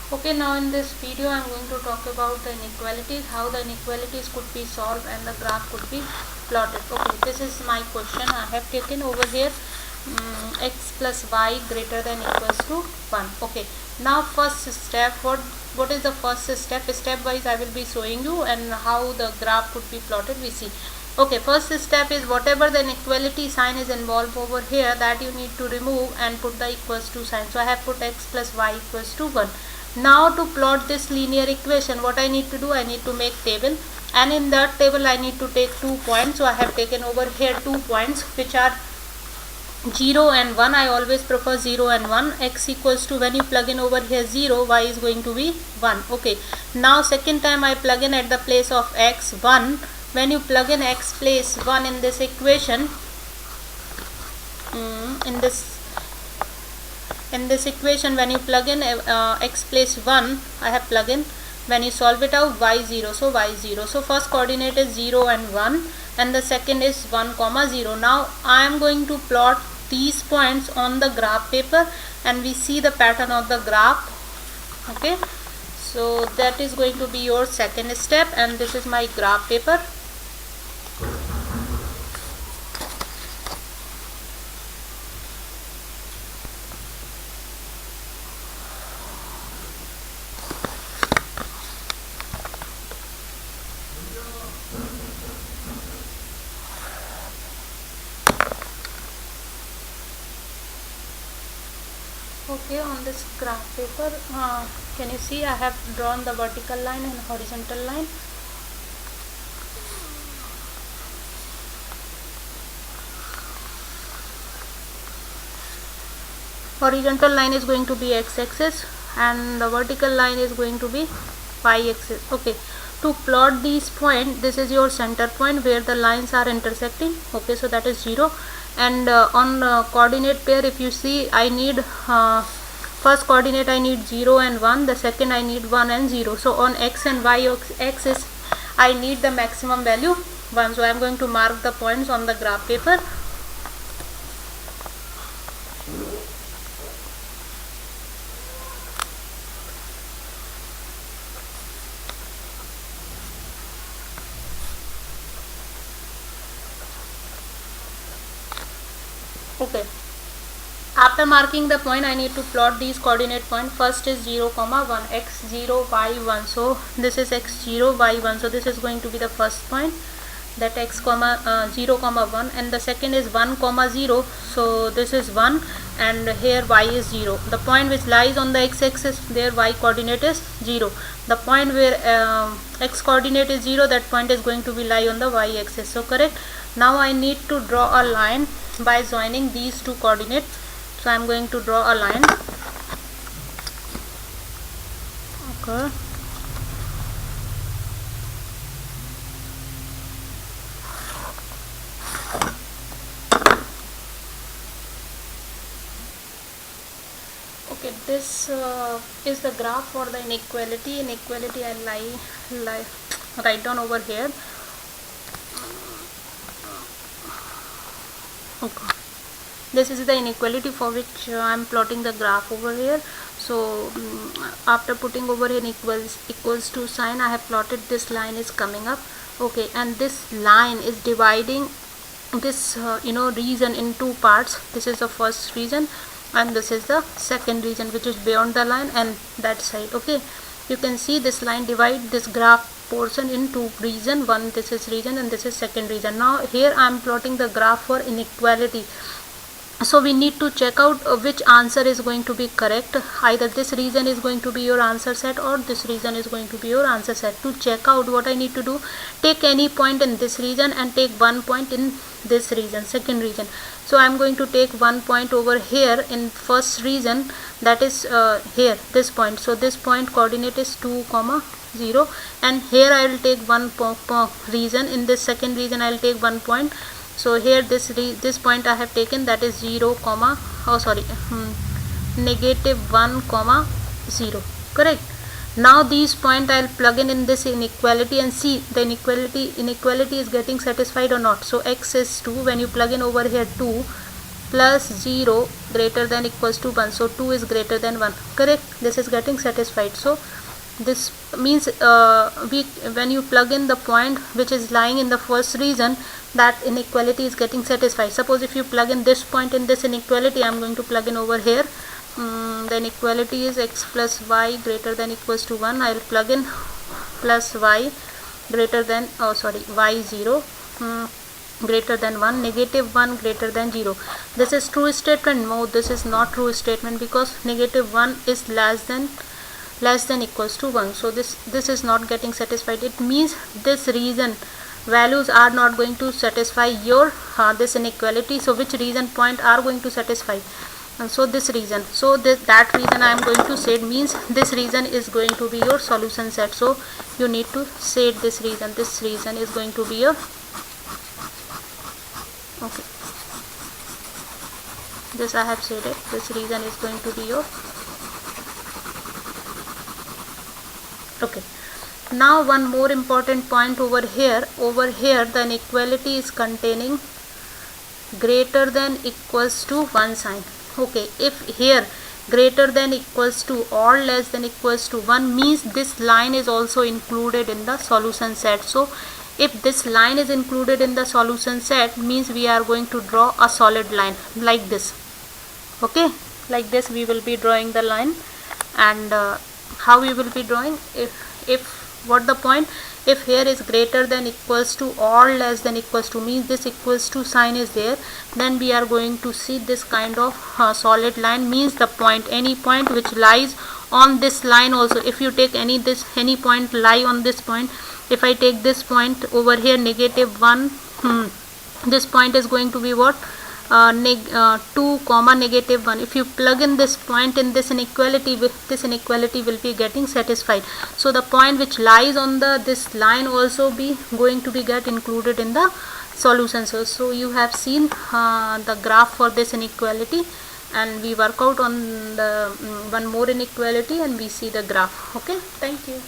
Okay, now in this video I am going to talk about the inequalities, how the inequalities could be solved and the graph could be plotted. Okay, this is my question. I have taken over here x plus y greater than equals to 1. Okay, now first step, what is the first step? Step wise I will be showing you, and how the graph could be plotted we see. Okay, first step is whatever the inequality sign is involved over here, that you need to remove and put the equals to sign. So I have put x plus y equals to 1. Now to plot this linear equation, what I need to do, I need to make table, and in that table I need to take 2 points. So I have taken over here 2 points which are 0 and 1. I always prefer 0 and 1. X equals to, when you plug in over here 0, y is going to be 1. Okay, now second time I plug in at the place of x 1. When you plug in x place 1 in this equation, in this equation when you plug in x place 1, I have plug in, when you solve it out, y 0, so y 0. So first coordinate is 0 and 1, and the second is 1 comma 0. Now I am going to plot these points on the graph paper, and we see the pattern of the graph. Okay, so that is going to be your second step, and this is my graph paper. Okay, on this graph paper, can you see I have drawn the vertical line and horizontal line. Horizontal line is going to be x-axis and the vertical line is going to be y-axis. Okay, to plot these points, this is your center point where the lines are intersecting. Okay, so that is 0, and on coordinate pair, if you see, I need first coordinate I need 0 and 1, the second I need 1 and 0. So on x and y axis I need the maximum value 1. So I am going to mark the points on the graph paper. Okay, after marking the point, I need to plot these coordinate points. First is 0 comma 1, x 0 y 1. So this is x 0 y 1. So this is going to be the first point, that x comma 0 comma 1, and the second is 1 comma 0. So this is 1, and here y is 0. The point which lies on the x-axis, there y coordinate is 0. The point where x coordinate is 0, that point is going to be lie on the y-axis. So correct. Now I need to draw a line by joining these two coordinates. So I am going to draw a line. Okay, okay, this is the graph for the inequality. I write down over here. Okay, this is the inequality for which I am plotting the graph over here. So after putting over an equals to sign, I have plotted this line is coming up. Okay, and this line is dividing this region in two parts. This is the first region and this is the second region, which is beyond the line and that side. Okay, you can see this line divide this graph portion into region. One, this is region, and this is second region. Now here I am plotting the graph for inequality. So we need to check out which answer is going to be correct. Either this region is going to be your answer set or this region is going to be your answer set. To check out, what I need to do, take any point in this region and take one point in this region, second region. So I am going to take one point over here in first region, that is here, this point. So this point coordinate is 2 comma 0, and here I will take one region. In this second region I will take 1 point. So here this point I have taken, that is 0 comma negative 1 comma 0. Correct. Now these point I will plug in this inequality and see the inequality is getting satisfied or not. So x is 2. When you plug in over here 2, plus 0 greater than equals to 1. So 2 is greater than 1. Correct? This is getting satisfied. So this means when you plug in the point which is lying in the first region, that inequality is getting satisfied. Suppose if you plug in this point in this inequality, I am going to plug in over here. The inequality is x plus y greater than equals to 1. I will plug in plus y greater than y 0 greater than 1, negative 1 greater than 0. This is true statement. No, this is not true statement, because negative 1 is less than equals to 1. So this is not getting satisfied. It means this region values are not going to satisfy your this inequality. So which region point are going to satisfy? And so this region. So that region I am going to say, means this region is going to be your solution set. So you need to say this region. This region is going to be your, okay, this I have said it. This region is going to be your, okay. Now one more important point over here. Over here the inequality is containing greater than equals to 1 sign. Okay, if here greater than equals to or less than equals to 1 means this line is also included in the solution set. So if this line is included in the solution set, means we are going to draw a solid line like this. Okay, like this we will be drawing the line. And how we will be drawing? If what the point, if here is greater than equals to or less than equals to, means this equals to sign is there, then we are going to see this kind of solid line, means the point, any point which lies on this line also. If you take any point lie on this point, if I take this point over here, negative 1, this point is going to be what? 2 comma negative 1. If you plug in this point in this inequality, this inequality will be getting satisfied. So the point which lies on this line also be going to be get included in the solution. So you have seen the graph for this inequality, and we work out on the one more inequality and we see the graph. Okay, thank you.